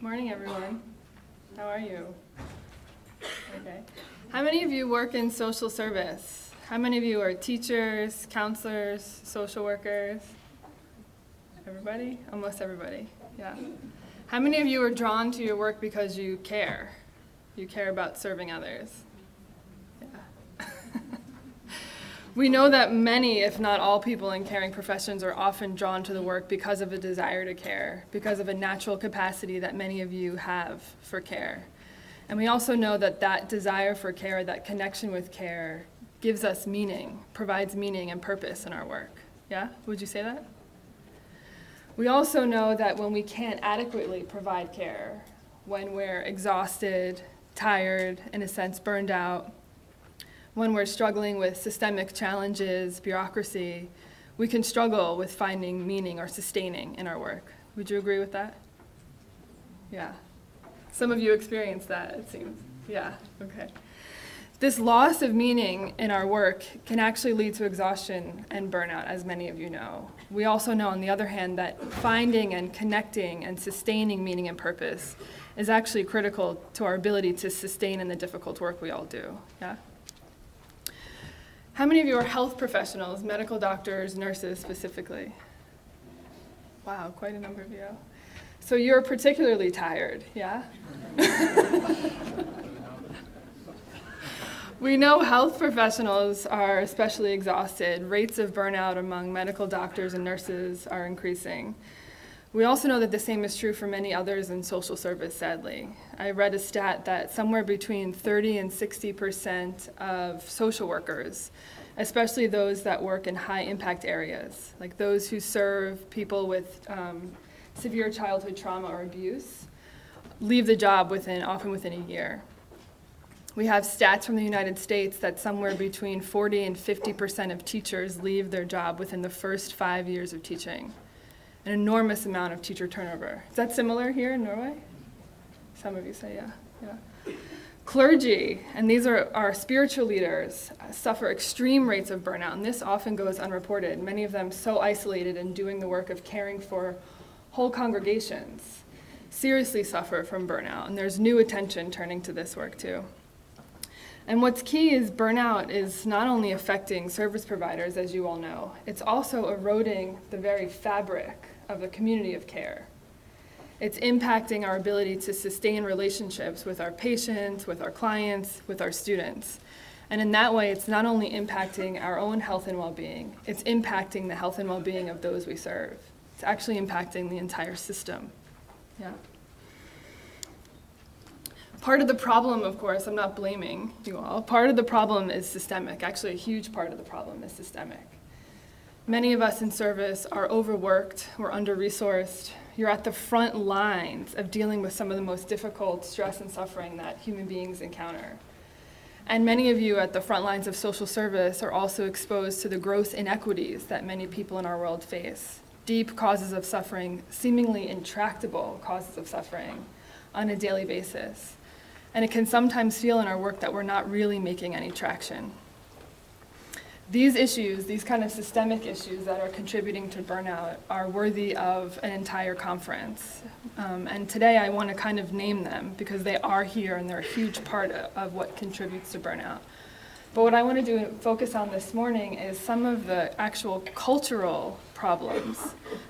Morning, everyone. How are you? Okay. How many of you work in social service? How many of you are teachers, counselors, social workers? Everybody? Almost everybody, yeah. How many of you are drawn to your work because you care? You care about serving others? Yeah. We know that many, if not all people in caring professions are often drawn to the work because of a desire to care, because of a natural capacity that many of you have for care. And we also know that that desire for care, that connection with care, gives us meaning, provides meaning and purpose in our work. Yeah? Would you say that? We also know that when we can't adequately provide care, when we're exhausted, tired, in a sense burned out, when we're struggling with systemic challenges, bureaucracy, we can struggle with finding meaning or sustaining in our work. Would you agree with that? Yeah. Some of you experience that, it seems. Yeah, okay. This loss of meaning in our work can actually lead to exhaustion and burnout, as many of you know. We also know, on the other hand, that finding and connecting and sustaining meaning and purpose is actually critical to our ability to sustain in the difficult work we all do. Yeah? How many of you are health professionals, medical doctors, nurses specifically? Wow, quite a number of you. So you're particularly tired, yeah? We know health professionals are especially exhausted. Rates of burnout among medical doctors and nurses are increasing. We also know that the same is true for many others in social service, sadly. I read a stat that somewhere between 30 and 60% of social workers, especially those that work in high-impact areas, like those who serve people with severe childhood trauma or abuse, leave the job often within a year. We have stats from the United States that somewhere between 40 and 50% of teachers leave their job within the first 5 years of teaching. An enormous amount of teacher turnover. Is that similar here in Norway? Some of you say yeah. Clergy, and these are our spiritual leaders, suffer extreme rates of burnout, and this often goes unreported. Many of them so isolated in doing the work of caring for whole congregations seriously suffer from burnout, and there's new attention turning to this work too. And what's key is burnout is not only affecting service providers, as you all know, it's also eroding the very fabric of the community of care. It's impacting our ability to sustain relationships with our patients, with our clients, with our students. And in that way, it's not only impacting our own health and well-being, it's impacting the health and well-being of those we serve. It's actually impacting the entire system. Yeah. Part of the problem, of course, I'm not blaming you all, part of the problem is systemic. Actually, a huge part of the problem is systemic. Many of us in service are overworked, we're under-resourced. You're at the front lines of dealing with some of the most difficult stress and suffering that human beings encounter. And many of you at the front lines of social service are also exposed to the gross inequities that many people in our world face. Deep causes of suffering, seemingly intractable causes of suffering on a daily basis. And it can sometimes feel in our work that we're not really making any traction. These issues, these kind of systemic issues that are contributing to burnout, are worthy of an entire conference. And today I want to kind of name them because they are here and they're a huge part of what contributes to burnout. But what I want to do and focus on this morning is some of the actual cultural problems,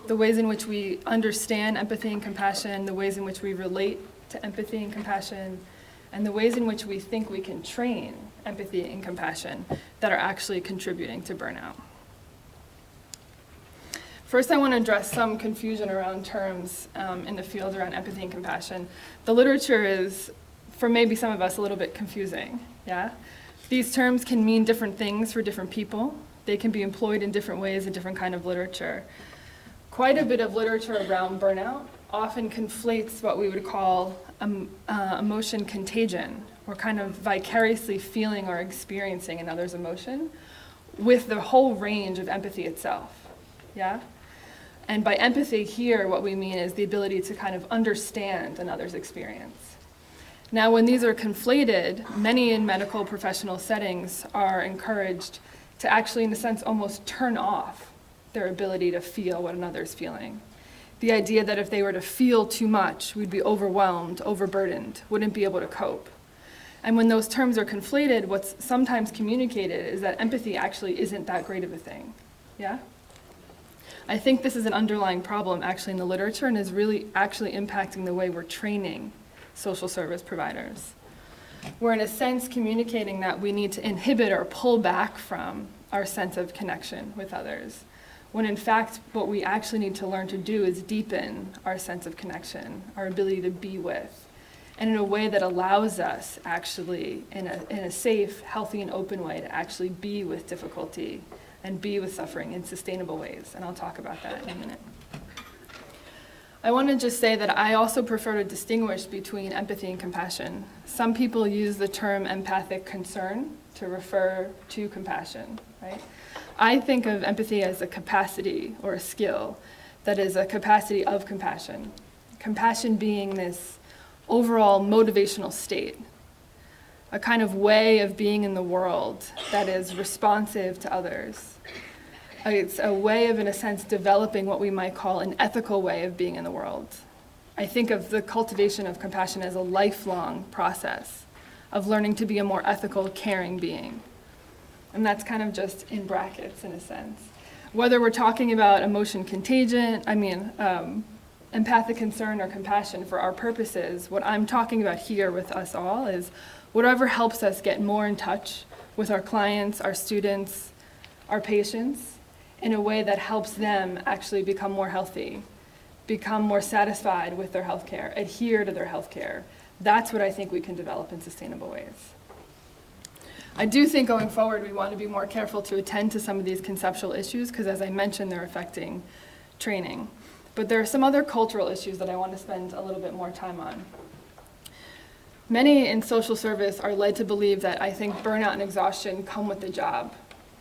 the ways in which we understand empathy and compassion, the ways in which we relate to empathy and compassion, and the ways in which we think we can train empathy and compassion that are actually contributing to burnout. First, I want to address some confusion around terms in the field around empathy and compassion. The literature is, for maybe some of us, a little bit confusing. Yeah? These terms can mean different things for different people. They can be employed in different ways in different kind of literature. Quite a bit of literature around burnout often conflates what we would call emotion contagion, or kind of vicariously feeling or experiencing another's emotion, with the whole range of empathy itself. Yeah? And by empathy here, what we mean is the ability to kind of understand another's experience. Now, when these are conflated, many in medical professional settings are encouraged to actually, in a sense, almost turn off their ability to feel what another's feeling. The idea that if they were to feel too much, we'd be overwhelmed, overburdened, wouldn't be able to cope. And when those terms are conflated, what's sometimes communicated is that empathy actually isn't that great of a thing. Yeah? I think this is an underlying problem actually in the literature and is really actually impacting the way we're training social service providers. We're in a sense communicating that we need to inhibit or pull back from our sense of connection with others, when in fact what we actually need to learn to do is deepen our sense of connection, our ability to be with, and in a way that allows us actually in a safe, healthy, and open way to actually be with difficulty and be with suffering in sustainable ways. And I'll talk about that in a minute. I want to just say that I also prefer to distinguish between empathy and compassion. Some people use the term empathic concern to refer to compassion, right? I think of empathy as a capacity or a skill that is a capacity of compassion. Compassion being this overall motivational state, a kind of way of being in the world that is responsive to others. It's a way of, in a sense, developing what we might call an ethical way of being in the world. I think of the cultivation of compassion as a lifelong process of learning to be a more ethical, caring being. And that's kind of just in brackets, in a sense. Whether we're talking about emotion contagion, empathic concern or compassion for our purposes, what I'm talking about here with us all is whatever helps us get more in touch with our clients, our students, our patients, in a way that helps them actually become more healthy, become more satisfied with their healthcare, adhere to their healthcare. That's what I think we can develop in sustainable ways. I do think going forward we want to be more careful to attend to some of these conceptual issues because, as I mentioned, they're affecting training. But there are some other cultural issues that I want to spend a little bit more time on. Many in social service are led to believe that I think burnout and exhaustion come with the job.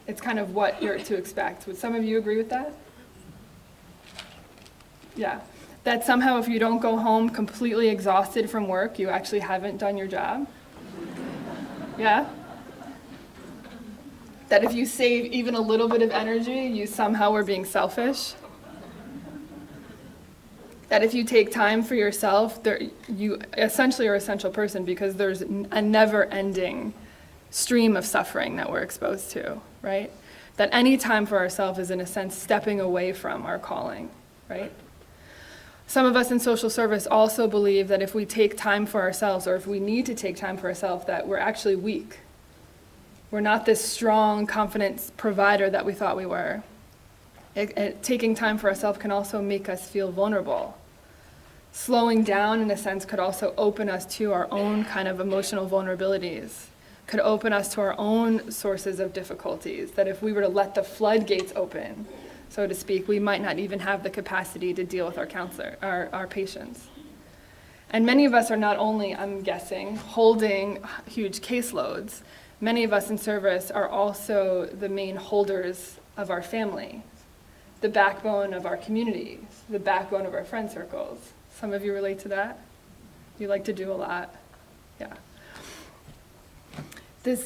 It's kind of what you're to expect. Would some of you agree with that? Yeah. That somehow if you don't go home completely exhausted from work, you actually haven't done your job? Yeah? That if you save even a little bit of energy, you somehow are being selfish? That if you take time for yourself, you essentially are an essential person because there's a never-ending stream of suffering that we're exposed to, right? That any time for ourselves is, in a sense, stepping away from our calling, right? Some of us in social service also believe that if we take time for ourselves, or if we need to take time for ourselves, that we're actually weak. We're not this strong, confident provider that we thought we were. Taking time for ourselves can also make us feel vulnerable. Slowing down, in a sense, could also open us to our own kind of emotional vulnerabilities, could open us to our own sources of difficulties, that if we were to let the floodgates open, so to speak, we might not even have the capacity to deal with our patients. And many of us are not only, I'm guessing, holding huge caseloads, many of us in service are also the main holders of our family, the backbone of our communities, the backbone of our friend circles. Some of you relate to that? You like to do a lot? Yeah. This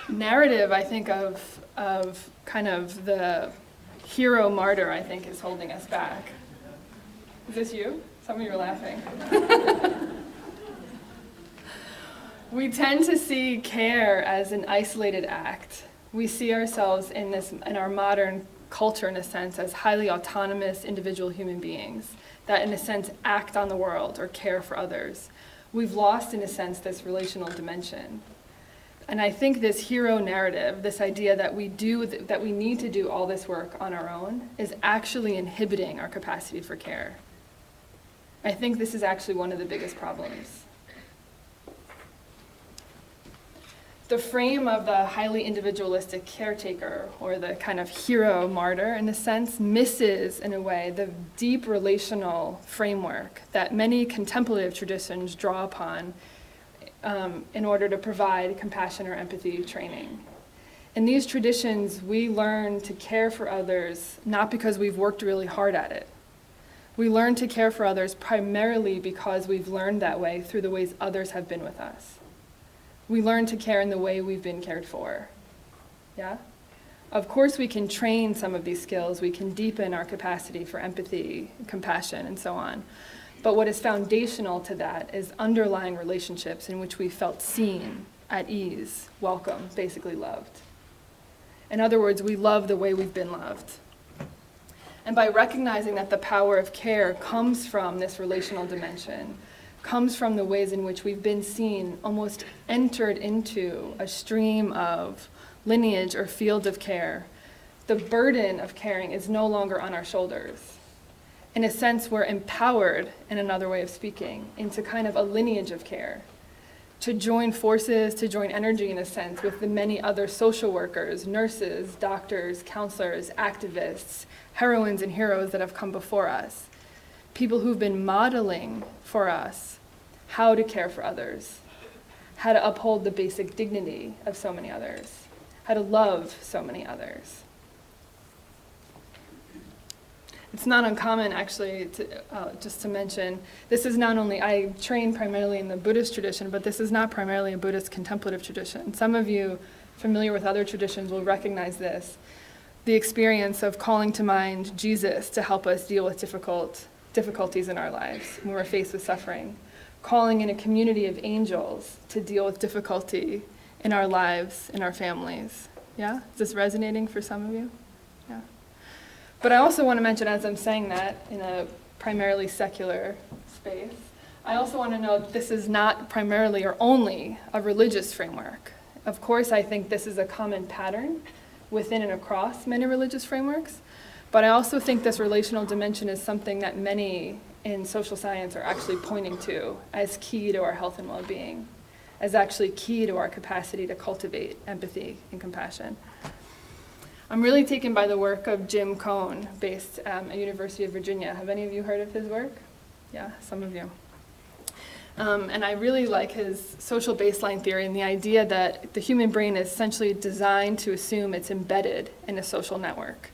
narrative, I think, of kind of the hero martyr, I think, is holding us back. Is this you? Some of you are laughing. We tend to see care as an isolated act. We see ourselves in our modern culture, in a sense, as highly autonomous individual human beings that, in a sense, act on the world or care for others. We've lost, in a sense, this relational dimension. And I think this hero narrative, this idea that we need to do all this work on our own, is actually inhibiting our capacity for care. I think this is actually one of the biggest problems. The frame of the highly individualistic caretaker, or the kind of hero martyr, in a sense, misses, in a way, the deep relational framework that many contemplative traditions draw upon in order to provide compassion or empathy training. In these traditions, we learn to care for others not because we've worked really hard at it. We learn to care for others primarily because we've learned that way through the ways others have been with us. We learn to care in the way we've been cared for. Yeah? Of course, we can train some of these skills. We can deepen our capacity for empathy, compassion, and so on. But what is foundational to that is underlying relationships in which we felt seen, at ease, welcome, basically loved. In other words, we love the way we've been loved. And by recognizing that the power of care comes from this relational dimension, comes from the ways in which we've been seen, almost entered into a stream of lineage or field of care, the burden of caring is no longer on our shoulders. In a sense, we're empowered, in another way of speaking, into kind of a lineage of care, to join forces, to join energy, in a sense, with the many other social workers, nurses, doctors, counselors, activists, heroines and heroes that have come before us, people who've been modeling for us how to care for others, how to uphold the basic dignity of so many others, how to love so many others. It's not uncommon, actually, just to mention, this is not only, I train primarily in the Buddhist tradition, but this is not primarily a Buddhist contemplative tradition. Some of you familiar with other traditions will recognize this. The experience of calling to mind Jesus to help us deal with difficulties in our lives when we're faced with suffering. Calling in a community of angels to deal with difficulty in our lives, in our families. Yeah? Is this resonating for some of you? Yeah. But I also want to mention, as I'm saying that in a primarily secular space, I also want to note this is not primarily or only a religious framework. Of course, I think this is a common pattern within and across many religious frameworks, but I also think this relational dimension is something that many in social science are actually pointing to as key to our health and well-being, as actually key to our capacity to cultivate empathy and compassion. I'm really taken by the work of Jim Cohn, based at University of Virginia. Have any of you heard of his work? Yeah, some of you. And I really like his social baseline theory and the idea that the human brain is essentially designed to assume it's embedded in a social network.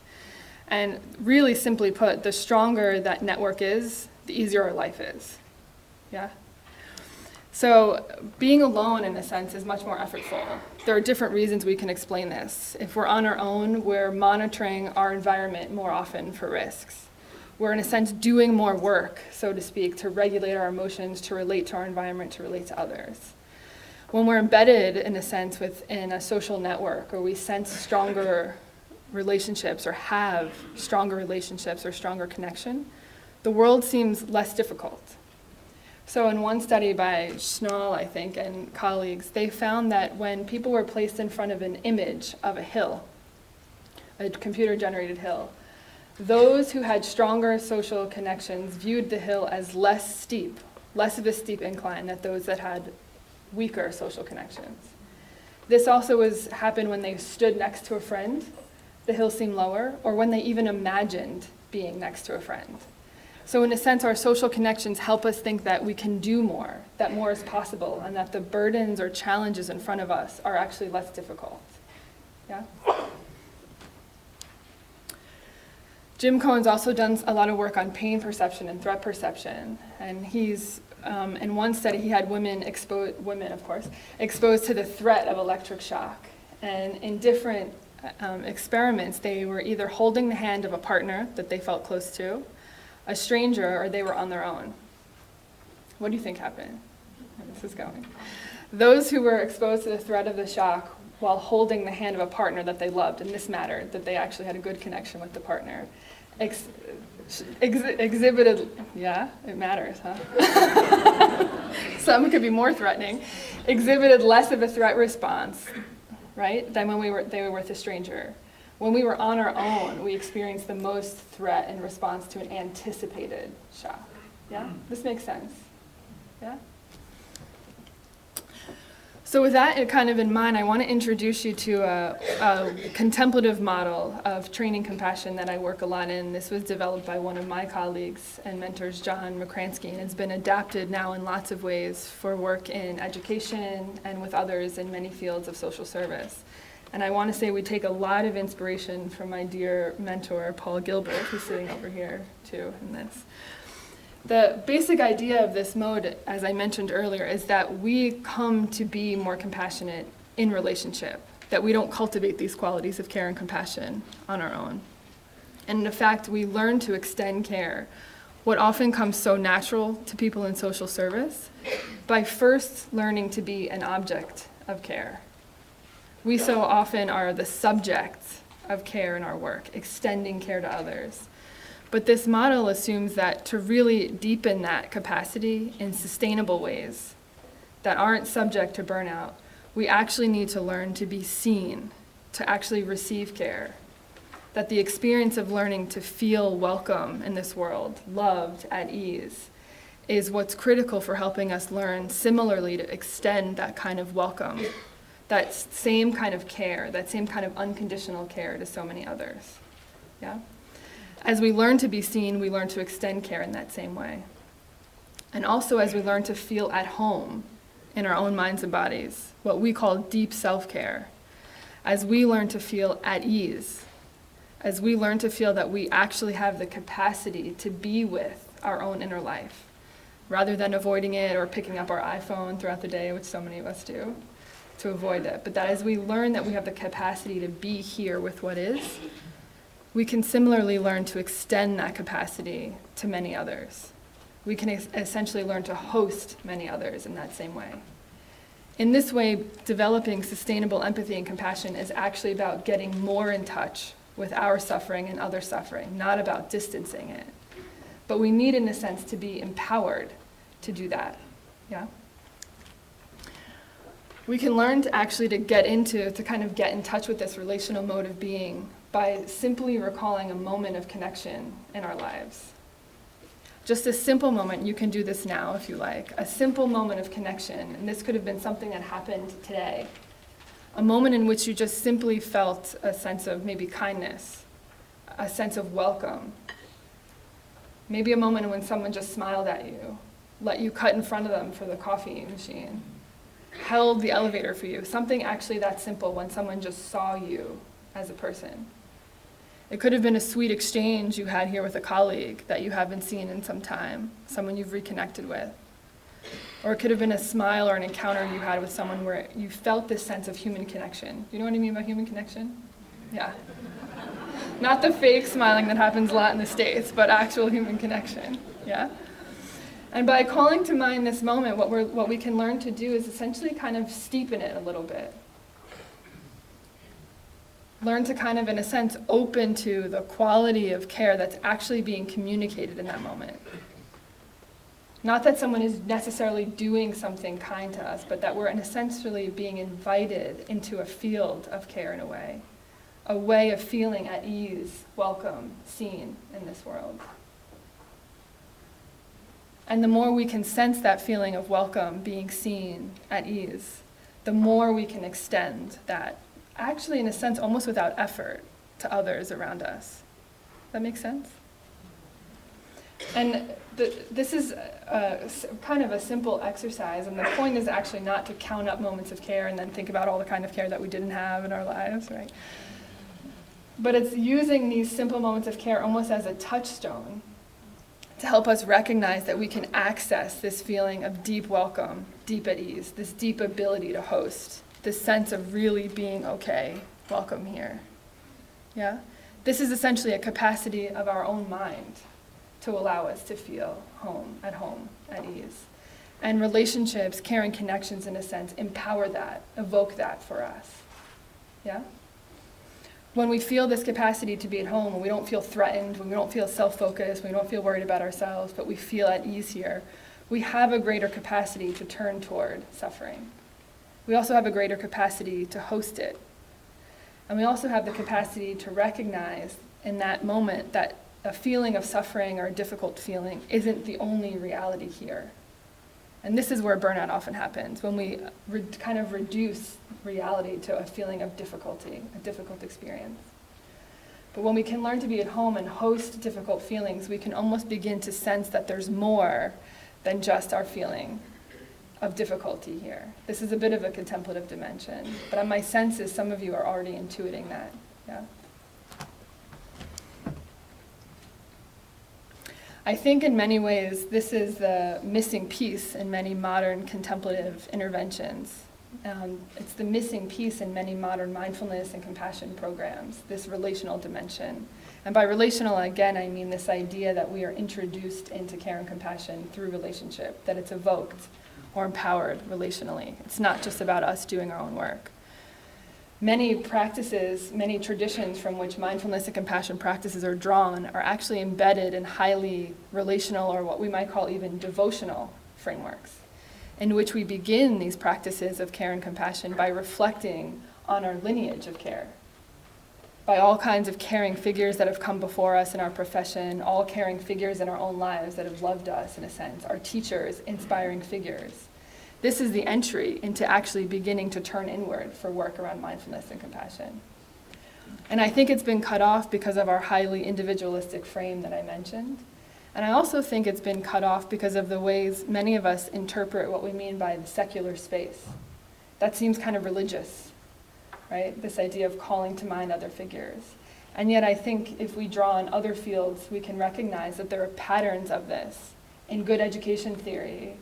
And really simply put, the stronger that network is, the easier our life is. Yeah? So being alone, in a sense, is much more effortful. There are different reasons we can explain this. If we're on our own, we're monitoring our environment more often for risks. We're, in a sense, doing more work, so to speak, to regulate our emotions, to relate to our environment, to relate to others. When we're embedded, in a sense, within a social network, or we sense stronger relationships, or have stronger relationships, or stronger connection, the world seems less difficult. So in one study by Schnall, I think, and colleagues, they found that when people were placed in front of an image of a hill, a computer-generated hill, those who had stronger social connections viewed the hill as less steep, less of a steep incline than those that had weaker social connections. This also happened when they stood next to a friend, the hill seemed lower, or when they even imagined being next to a friend. So in a sense, our social connections help us think that we can do more, that more is possible, and that the burdens or challenges in front of us are actually less difficult. Yeah? Jim Cohen's also done a lot of work on pain perception and threat perception, and he's, in one study, he had women, of course, exposed to the threat of electric shock. And in different experiments, they were either holding the hand of a partner that they felt close to, a stranger, or they were on their own. What do you think happened? Where this is going. Those who were exposed to the threat of the shock while holding the hand of a partner that they loved, and this mattered, that they actually had a good connection with the partner, exhibited, yeah, it matters, huh? Some could be more threatening, exhibited less of a threat response, right, than when they were with a stranger. When we were on our own, we experienced the most threat in response to an anticipated shock. Yeah? This makes sense. Yeah? So with that kind of in mind, I want to introduce you to a contemplative model of training compassion that I work a lot in. This was developed by one of my colleagues and mentors, John McCransky, and it's been adapted now in lots of ways for work in education and with others in many fields of social service. And I want to say we take a lot of inspiration from my dear mentor, Paul Gilbert, who's sitting over here, too, in this. The basic idea of this mode, as I mentioned earlier, is that we come to be more compassionate in relationship. that we don't cultivate these qualities of care and compassion on our own. And in fact, we learn to extend care, what often comes so natural to people in social service, by first learning to be an object of care. We so often are the subject of care in our work, extending care to others. But this model assumes that to really deepen that capacity in sustainable ways that aren't subject to burnout, we actually need to learn to be seen, to actually receive care. That the experience of learning to feel welcome in this world, loved, at ease, is what's critical for helping us learn similarly to extend that kind of welcome, that same kind of care, that same kind of unconditional care to so many others. Yeah? As we learn to be seen, we learn to extend care in that same way. And also as we learn to feel at home in our own minds and bodies, what we call deep self-care, as we learn to feel at ease, as we learn to feel that we actually have the capacity to be with our own inner life, rather than avoiding it or picking up our iPhone throughout the day, which so many of us do, to avoid it. But that as we learn that we have the capacity to be here with what is, we can similarly learn to extend that capacity to many others. We can essentially learn to host many others in that same way. In this way, developing sustainable empathy and compassion is actually about getting more in touch with our suffering and other suffering, not about distancing it. But we need, in a sense, to be empowered to do that. Yeah? We can learn to actually to get in touch with this relational mode of being by simply recalling a moment of connection in our lives. Just a simple moment, you can do this now if you like, a simple moment of connection, and this could have been something that happened today. A moment in which you just simply felt a sense of maybe kindness, a sense of welcome. Maybe a moment when someone just smiled at you, let you cut in front of them for the coffee machine, held the elevator for you, something actually that simple when someone just saw you as a person. It could have been a sweet exchange you had here with a colleague that you haven't seen in some time, someone you've reconnected with. Or it could have been a smile or an encounter you had with someone where you felt this sense of human connection. You know what I mean by human connection? Yeah. Not the fake smiling that happens a lot in the States, but actual human connection. Yeah? And by calling to mind this moment, what we can learn to do is essentially kind of steepen it a little bit. Learn to kind of, in a sense, open to the quality of care that's actually being communicated in that moment. Not that someone is necessarily doing something kind to us, but that we're essentially being invited into a field of care in a way of feeling at ease, welcome, seen in this world. And the more we can sense that feeling of welcome, being seen, at ease, the more we can extend that, actually in a sense almost without effort, to others around us. That makes sense? And this is kind of a simple exercise, and the point is actually not to count up moments of care and then think about all the kind of care that we didn't have in our lives, right? But it's using these simple moments of care almost as a touchstone to help us recognize that we can access this feeling of deep welcome, deep at ease, this deep ability to host, this sense of really being okay, welcome here. Yeah? This is essentially a capacity of our own mind to allow us to feel home, at ease. And relationships, caring connections, in a sense, empower that, evoke that for us. Yeah? When we feel this capacity to be at home, when we don't feel threatened, when we don't feel self-focused, when we don't feel worried about ourselves, but we feel at ease here, we have a greater capacity to turn toward suffering. We also have a greater capacity to host it. And we also have the capacity to recognize in that moment that a feeling of suffering or a difficult feeling isn't the only reality here. And this is where burnout often happens, when we kind of reduce reality to a feeling of difficulty, a difficult experience. But when we can learn to be at home and host difficult feelings, we can almost begin to sense that there's more than just our feeling of difficulty here. This is a bit of a contemplative dimension, but my sense is some of you are already intuiting that. Yeah. I think in many ways this is the missing piece in many modern contemplative interventions. It's the missing piece in many modern mindfulness and compassion programs, this relational dimension. And by relational, again, I mean this idea that we are introduced into care and compassion through relationship, that it's evoked or empowered relationally. It's not just about us doing our own work. Many practices, many traditions from which mindfulness and compassion practices are drawn are actually embedded in highly relational, or what we might call even devotional frameworks, in which we begin these practices of care and compassion by reflecting on our lineage of care, by all kinds of caring figures that have come before us in our profession, all caring figures in our own lives that have loved us, in a sense, our teachers, inspiring figures. This is the entry into actually beginning to turn inward for work around mindfulness and compassion. And I think it's been cut off because of our highly individualistic frame that I mentioned. And I also think it's been cut off because of the ways many of us interpret what we mean by the secular space. That seems kind of religious, right? This idea of calling to mind other figures. And yet I think if we draw on other fields, we can recognize that there are patterns of this in good education theory,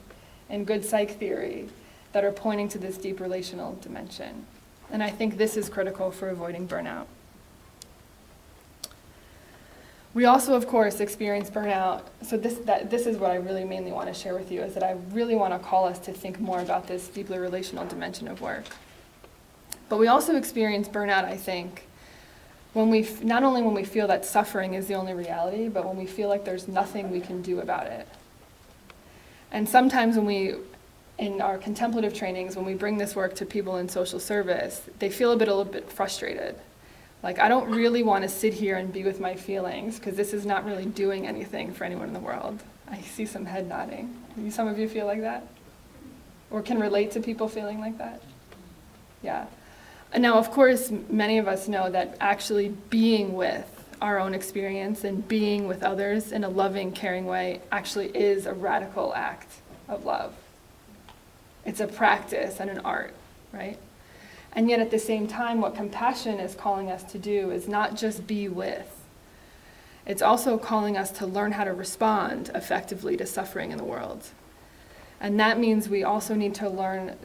in good psych theory, that are pointing to this deep relational dimension. And I think this is critical for avoiding burnout. We also, of course, experience burnout. So this is what I really mainly want to share with you, is that I really want to call us to think more about this deeply relational dimension of work. But we also experience burnout, I think, not only when we feel that suffering is the only reality, but when we feel like there's nothing we can do about it. And sometimes in our contemplative trainings, when we bring this work to people in social service, they feel a little bit frustrated. Like, I don't really want to sit here and be with my feelings, because this is not really doing anything for anyone in the world. I see some head nodding. Some of you feel like that? Or can relate to people feeling like that? Yeah. And now, of course, many of us know that actually being with our own experience and being with others in a loving, caring way actually is a radical act of love. It's a practice and an art, right? And yet at the same time, what compassion is calling us to do is not just be with. It's also calling us to learn how to respond effectively to suffering in the world. And that means we also need to learn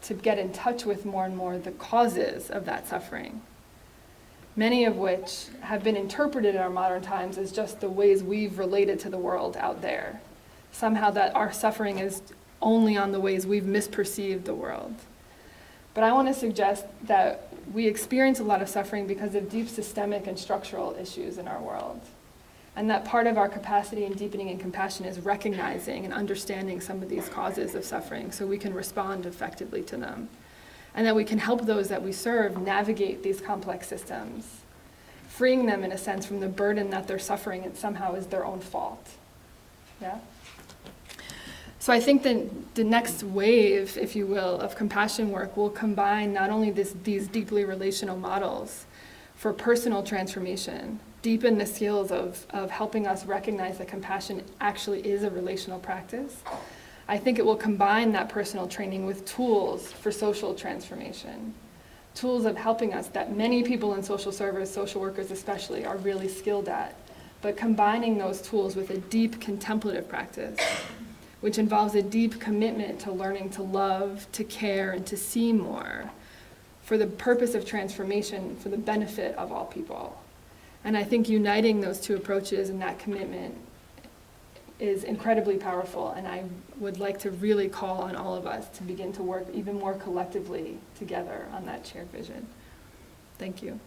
to get in touch with more and more the causes of that suffering, many of which have been interpreted in our modern times as just the ways we've related to the world out there. Somehow that our suffering is only on the ways we've misperceived the world. But I want to suggest that we experience a lot of suffering because of deep systemic and structural issues in our world. And that part of our capacity in deepening in compassion is recognizing and understanding some of these causes of suffering so we can respond effectively to them. And that we can help those that we serve navigate these complex systems, freeing them, in a sense, from the burden that they're suffering and somehow is their own fault. Yeah? So I think that the next wave, if you will, of compassion work will combine not only these deeply relational models for personal transformation, deepen the skills of helping us recognize that compassion actually is a relational practice. I think it will combine that personal training with tools for social transformation, tools of helping us that many people in social service, social workers especially, are really skilled at, but combining those tools with a deep contemplative practice, which involves a deep commitment to learning to love, to care, and to see more for the purpose of transformation, for the benefit of all people. And I think uniting those two approaches and that commitment is incredibly powerful, and I would like to really call on all of us to begin to work even more collectively together on that shared vision. Thank you.